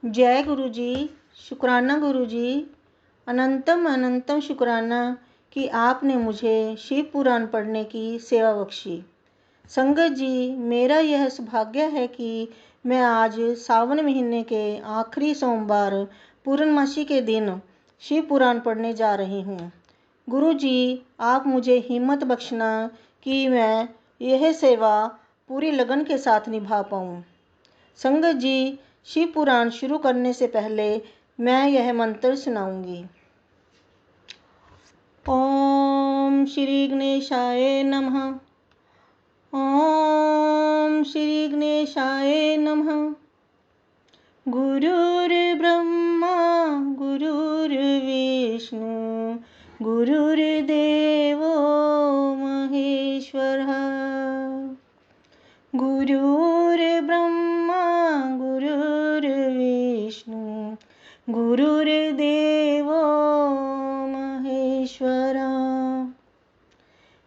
जय गुरु जी। शुक्राना गुरु जी। अनंतम अनंतम शुक्राना कि आपने मुझे शिव पुराण पढ़ने की सेवा बख्शी। संगत जी, मेरा यह सौभाग्य है कि मैं आज सावन महीने के आखिरी सोमवार पूर्णमासी के दिन शिव पुराण पढ़ने जा रही हूँ। गुरु जी, आप मुझे हिम्मत बख्शना कि मैं यह सेवा पूरी लगन के साथ निभा पाऊँ। संगत जी, शिव पुराण शुरू करने से पहले मैं यह मंत्र सुनाऊंगी। ओम श्री गणेशाय नमः। ओम श्री गणेशाय नमः। गुरुर्ब्रह्मा गुरुर्विष्णु गुरुर्देवो महेश्वरः। गुरुर्ब्रह्मा गुरुर्विष्णु गुरुर्देवो महेश्वरः।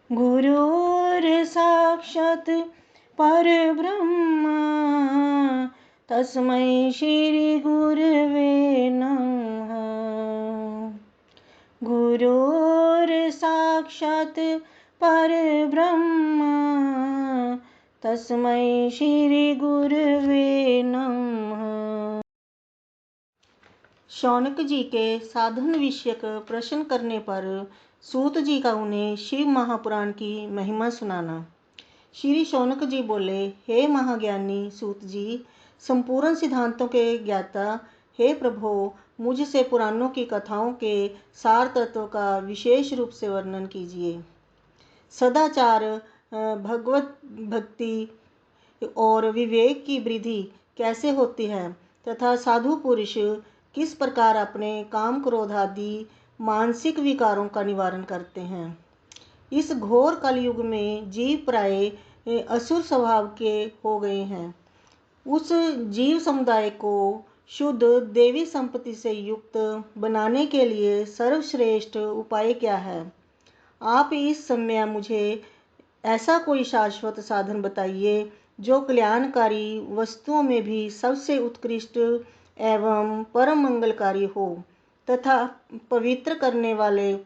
गुरुर्साक्षात् परब्रह्मा तस्मै श्री गुरवे नमः। गुरुर्साक्षात् परब्रह्मा तस्मै श्री गुरवे नमः। शौनक जी के साधन विषयक प्रश्न करने पर सूत जी का उन्हें शिव महापुराण की महिमा सुनाना। श्री शौनक जी बोले, हे महाज्ञानी सूत जी, संपूर्ण सिद्धांतों के ज्ञाता, हे प्रभो, मुझसे पुराणों की कथाओं के सार तत्व का विशेष रूप से वर्णन कीजिए। सदाचार, भगवत भक्ति और विवेक की वृद्धि कैसे होती है तथा साधु पुरुष किस प्रकार अपने काम क्रोध आदि मानसिक विकारों का निवारण करते हैं। इस घोर कलयुग में जीव प्राय असुर स्वभाव के हो गए हैं। उस जीव समुदाय को शुद्ध देवी संपत्ति से युक्त बनाने के लिए सर्वश्रेष्ठ उपाय क्या है? आप इस समय मुझे ऐसा कोई शाश्वत साधन बताइए जो कल्याणकारी वस्तुओं में भी सबसे उत्कृष्ट एवं परम मंगलकारी हो तथा पवित्र करने वाले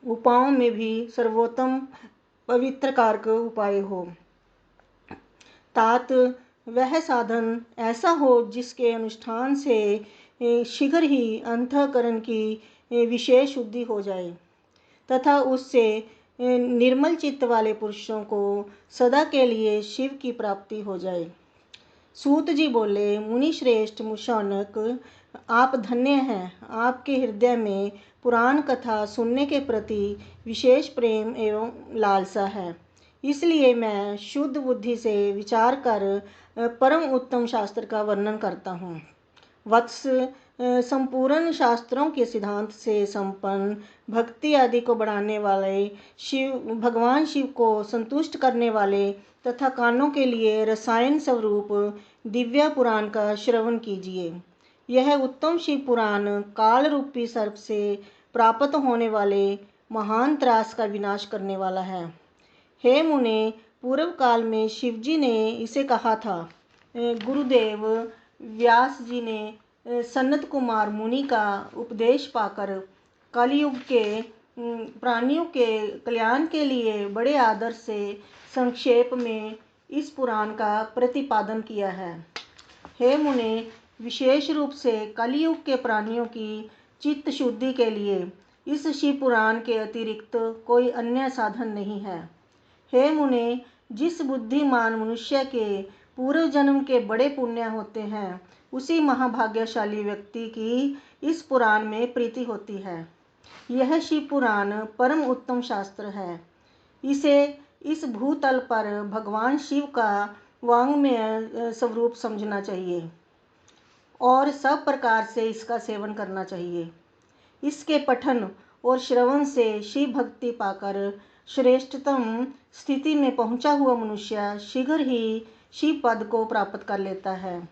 उपायों में भी सर्वोत्तम पवित्र कारक उपाय हो। तात वह साधन ऐसा हो जिसके अनुष्ठान से शीघ्र ही अंतःकरण की विशेष शुद्धि हो जाए तथा उससे निर्मल चित्त वाले पुरुषों को सदा के लिए शिव की प्राप्ति हो जाए। सूत जी बोले, मुनि श्रेष्ठ शौनक, आप धन्य हैं। आपके हृदय में पुराण कथा सुनने के प्रति विशेष प्रेम एवं लालसा है। इसलिए मैं शुद्ध बुद्धि से विचार कर परम उत्तम शास्त्र का वर्णन करता हूँ। वत्स, संपूर्ण शास्त्रों के सिद्धांत से संपन्न भक्ति आदि को बढ़ाने वाले भगवान शिव को संतुष्ट करने वाले तथा कानों के लिए रसायन स्वरूप दिव्य पुराण का श्रवण कीजिए। यह उत्तम शिव पुराण काल रूपी सर्प से प्राप्त होने वाले महान त्रास का विनाश करने वाला है। हे मुने, पूर्व काल में शिवजी ने इसे कहा था। गुरुदेव व्यास जी ने सनत कुमार मुनि का उपदेश पाकर कलयुग के प्राणियों के कल्याण के लिए बड़े आदर से संक्षेप में इस पुराण का प्रतिपादन किया है। हे मुने, विशेष रूप से कलयुग के प्राणियों की चित्त शुद्धि के लिए इस शिव पुराण के अतिरिक्त कोई अन्य साधन नहीं है। हे मुने, जिस बुद्धिमान मनुष्य के पूर्व जन्म के बड़े पुण्य होते हैं, उसी महाभाग्यशाली व्यक्ति की इस पुराण में प्रीति होती है। यह शिव पुराण परम उत्तम शास्त्र है। इसे इस भूतल पर भगवान शिव का वाङ्मय स्वरूप समझना चाहिए और सब प्रकार से इसका सेवन करना चाहिए। इसके पठन और श्रवण से शिव भक्ति पाकर श्रेष्ठतम स्थिति में पहुंचा हुआ मनुष्य शीघ्र ही शिव पद को प्राप्त कर लेता है।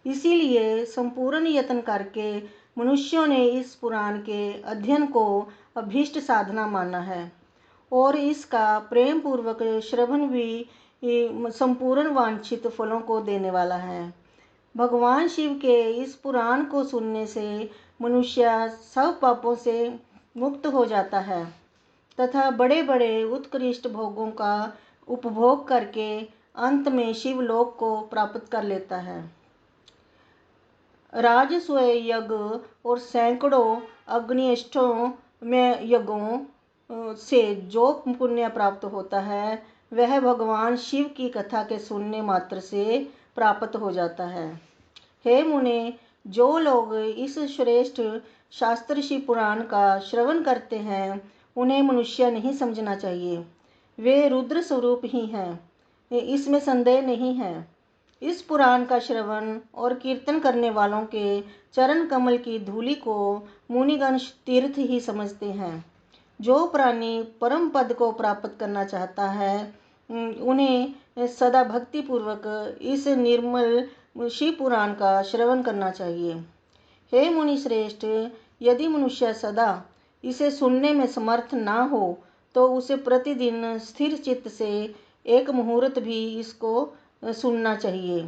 इसीलिए संपूर्ण यत्न करके मनुष्यों ने इस पुराण के अध्ययन को अभीष्ट साधना माना है और इसका प्रेम पूर्वक श्रवण भी संपूर्ण वांछित फलों को देने वाला है। भगवान शिव के इस पुराण को सुनने से मनुष्य सब पापों से मुक्त हो जाता है तथा बड़े बड़े उत्कृष्ट भोगों का उपभोग करके अंत में शिवलोक को प्राप्त कर लेता है। राजस्व यज्ञ और सैकड़ों अग्निष्ठों में यज्ञों से जो पुण्य प्राप्त होता है वह भगवान शिव की कथा के सुनने मात्र से प्राप्त हो जाता है। हे मुने, जो लोग इस श्रेष्ठ शास्त्र शिव पुराण का श्रवण करते हैं उन्हें मनुष्य नहीं समझना चाहिए। वे रुद्र स्वरूप ही हैं, इसमें संदेह नहीं है। इस पुराण का श्रवण और कीर्तन करने वालों के चरण कमल की धूलि को मुनिगण तीर्थ ही समझते हैं। जो प्राणी परम पद को प्राप्त करना चाहता है उन्हें सदा भक्ति पूर्वक इस निर्मल शिव पुराण का श्रवण करना चाहिए। हे मुनि श्रेष्ठ, यदि मनुष्य सदा इसे सुनने में समर्थ ना हो तो उसे प्रतिदिन स्थिर चित्त से एक मुहूर्त भी इसको सुनना चाहिए।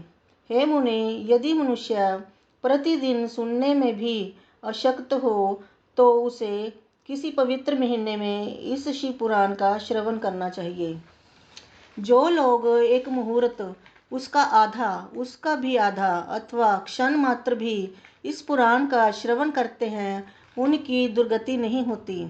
हे मुने, यदि मनुष्य प्रतिदिन सुनने में भी अशक्त हो तो उसे किसी पवित्र महीने में इस शिव पुराण का श्रवण करना चाहिए। जो लोग एक मुहूर्त, उसका भी आधा अथवा क्षण मात्र भी इस पुराण का श्रवण करते हैं उनकी दुर्गति नहीं होती।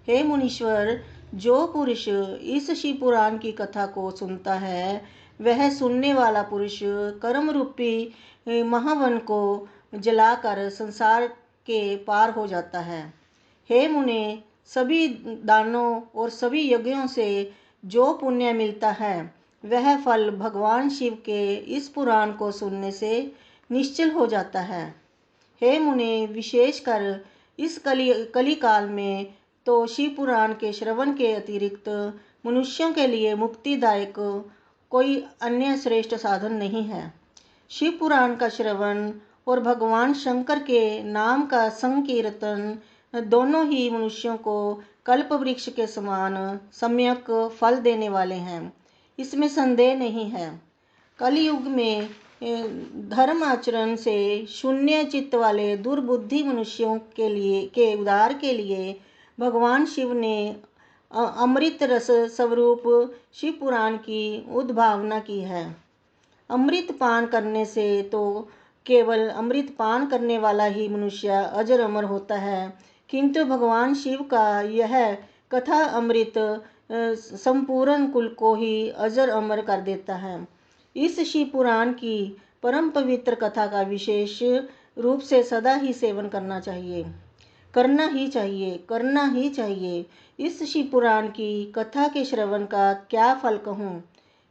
हे मुनीश्वर, जो पुरुष इस शिव पुराण की कथा को सुनता है वह सुनने वाला पुरुष कर्म रूपी महावन को जलाकर संसार के पार हो जाता है। हे मुने, सभी दानों और सभी यज्ञों से जो पुण्य मिलता है वह फल भगवान शिव के इस पुराण को सुनने से निश्चल हो जाता है। हे मुने, विशेषकर इस कली काल में तो शिव पुराण के श्रवण के अतिरिक्त मनुष्यों के लिए मुक्तिदायक कोई अन्य श्रेष्ठ साधन नहीं है। शिव पुराण का श्रवण और भगवान शंकर के नाम का संकीर्तन दोनों ही मनुष्यों को कल्प वृक्ष के समान सम्यक फल देने वाले हैं, इसमें संदेह नहीं है। कलयुग में धर्म आचरण से शून्य चित्त वाले दुर्बुद्धि मनुष्यों के उद्धार के लिए भगवान शिव ने अमृत रस स्वरूप शिव पुराण की उद्भावना की है। अमृत पान करने से तो केवल अमृत पान करने वाला ही मनुष्य अजर अमर होता है, किंतु भगवान शिव का यह कथा अमृत संपूर्ण कुल को ही अजर अमर कर देता है। इस शिव पुराण की परम पवित्र कथा का विशेष रूप से सदा ही सेवन करना चाहिए, करना ही चाहिए। इस शिव पुराण की कथा के श्रवण का क्या फल कहूँ।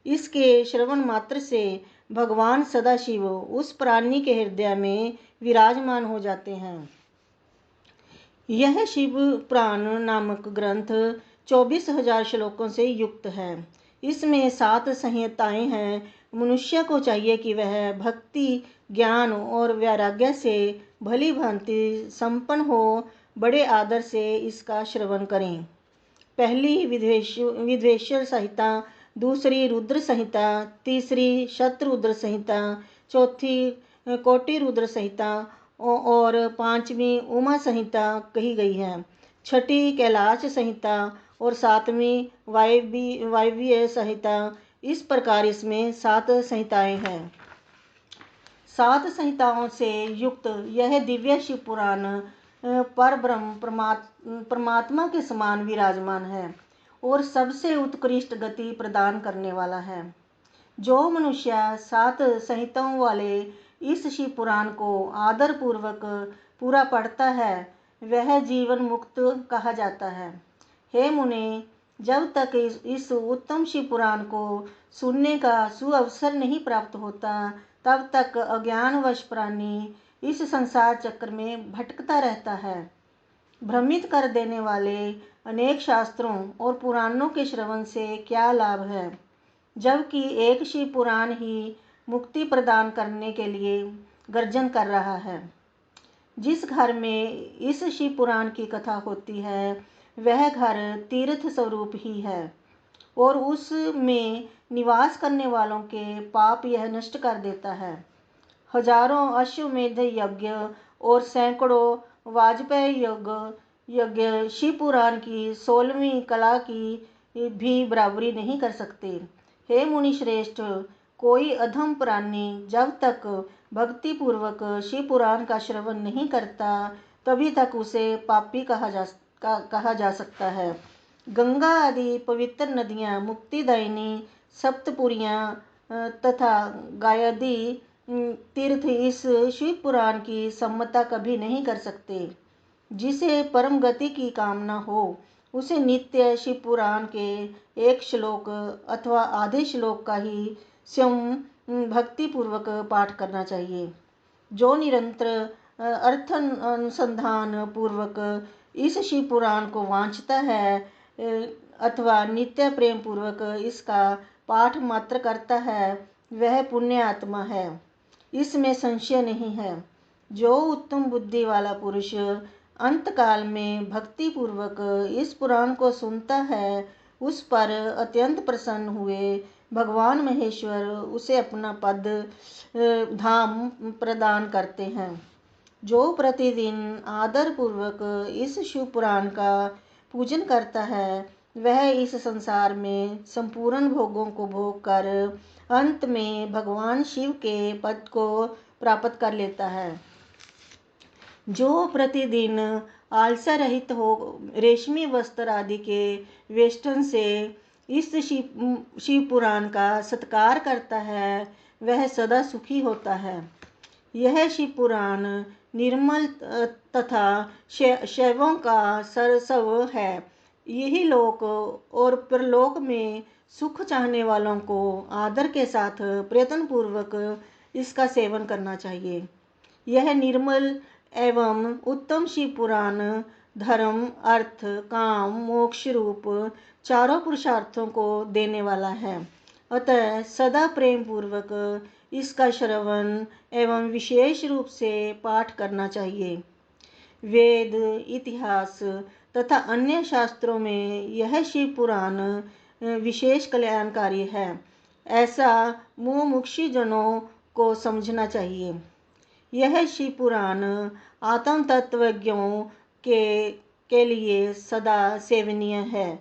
इसके श्रवण मात्र से भगवान सदाशिव उस प्राणी के हृदय में विराजमान हो जाते हैं। यह शिव पुराण नामक ग्रंथ 24,000 श्लोकों से युक्त है। इसमें 7 संहिताएं हैं। मनुष्य को चाहिए कि वह भक्ति, ज्ञान और वैराग्य से भली भांति संपन्न हो बड़े आदर से इसका श्रवण करें। पहली विद्वेश्वर संहिता, दूसरी रुद्र संहिता, तीसरी शतरुद्र संहिता, चौथी कोटि रुद्र संहिता और पांचवी उमा संहिता कही गई है। छठी कैलाश संहिता और सातवीं वायव्य संहिता। इस प्रकार इसमें 7 संहिताएं हैं। 7 संहिताओं से युक्त यह दिव्य शिव पुराण परब्रह्म परमात्मा के समान विराजमान है और सबसे उत्कृष्ट गति प्रदान करने वाला है। जो मनुष्य 7 संहिताओं वाले इस शिव पुराण को आदर पूर्वक पूरा पढ़ता है वह जीवन मुक्त कहा जाता है। हे मुने, जब तक इस उत्तम शिव पुराण को सुनने का सुअवसर नहीं प्राप्त होता तब तक अज्ञानवश प्राणी इस संसार चक्र में भटकता रहता है। भ्रमित कर देने वाले अनेक शास्त्रों और पुराणों के श्रवण से क्या लाभ है, जबकि एक शिव पुराण ही मुक्ति प्रदान करने के लिए गर्जन कर रहा है। जिस घर में इस शिव पुराण की कथा होती है वह घर तीर्थ स्वरूप ही है और उसमें निवास करने वालों के पाप यह नष्ट कर देता है। हजारों अश्वमेध यज्ञ और सैकड़ों वाजपेयी यज्ञ शिव पुराण की 16वीं कला की भी बराबरी नहीं कर सकते। हे मुनि श्रेष्ठ, कोई अधम प्राणी जब तक भक्ति पूर्वक शिव पुराण का श्रवण नहीं करता तभी तक उसे पापी कहा जा सकता है। गंगा आदि पवित्र नदियाँ, मुक्तिदायिनी सप्तपुरियाँ तथा गायादि तीर्थ इस शिव पुराण की सम्मता कभी नहीं कर सकते। जिसे परम गति की कामना हो उसे नित्य शिव पुराण के एक श्लोक अथवा आधे श्लोक का ही स्वयं भक्ति पूर्वक पाठ करना चाहिए। जो निरंतर अर्थ अनुसंधान पूर्वक इस शिव पुराण को वांछता है अथवा नित्य प्रेम पूर्वक इसका पाठ मात्र करता है, वह पुण्य आत्मा है, इसमें संशय नहीं है। जो उत्तम बुद्धि वाला पुरुष अंतकाल में भक्ति पूर्वक इस पुराण को सुनता है, उस पर अत्यंत प्रसन्न हुए भगवान महेश्वर उसे अपना पद धाम प्रदान करते हैं। जो प्रतिदिन आदर पूर्वक इस शिव पुराण का पूजन करता है, वह इस संसार में संपूर्ण भोगों को भोग कर अंत में भगवान शिव के पद को प्राप्त कर लेता है। जो प्रतिदिन आलस्य रहित हो रेशमी वस्त्र आदि के वेष्टन से इस शिव पुराण का सत्कार करता है, वह सदा सुखी होता है। यह शिव पुराण निर्मल तथा शैवों का सरसव है। यही लोक और परलोक में सुख चाहने वालों को आदर के साथ प्रयत्न पूर्वक इसका सेवन करना चाहिए। यह निर्मल एवं उत्तम शिव पुराण धर्म, अर्थ, काम, मोक्ष रूप चारों पुरुषार्थों को देने वाला है। अतः सदा प्रेम पूर्वक इसका श्रवण एवं विशेष रूप से पाठ करना चाहिए। वेद, इतिहास तथा अन्य शास्त्रों में यह शिव पुराण विशेष कल्याणकारी है, ऐसा मुमुक्षु जनों को समझना चाहिए। यह शिव पुराण आत्म तत्वज्ञों के लिए सदा सेवनीय है,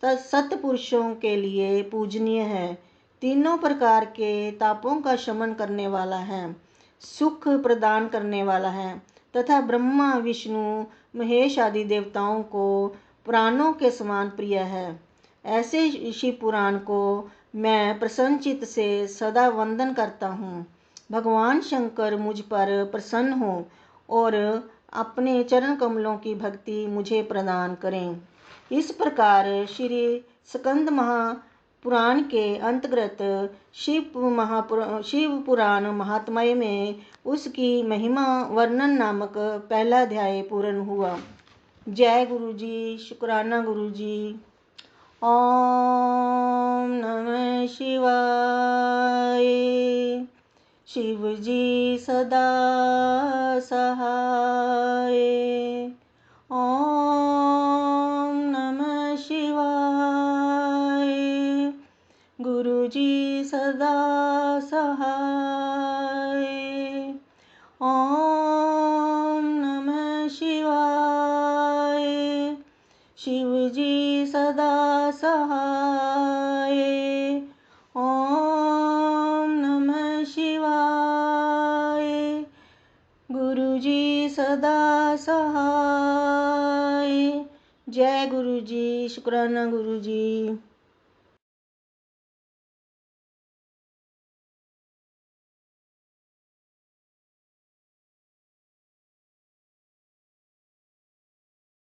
सत्पुरुषों के लिए पूजनीय है, तीनों प्रकार के तापों का शमन करने वाला है, सुख प्रदान करने वाला है तथा ब्रह्मा, विष्णु, महेश आदि देवताओं को प्राणों के समान प्रिय है। ऐसे शिव पुराण को मैं प्रसन्नचित्त से सदा वंदन करता हूँ। भगवान शंकर मुझ पर प्रसन्न हो और अपने चरण कमलों की भक्ति मुझे प्रदान करें। इस प्रकार श्री स्कंद महापुराण के अंतर्गत शिव पुराण महात्म्य में उसकी महिमा वर्णन नामक पहला अध्याय पूर्ण हुआ। जय गुरु जी, शुक्राना गुरु जी। ओम नमः शिवाय। शिव जी सदा सहाय। ओम नमः शिवाय। गुरु जी सदा सहाय। ओम नमः शिवाय। शिव जी सदा सहाय। ओम नमः शिवाय। गुरु जी सदा सहाय। जय गुरु जी, शुक्राना गुरु जी।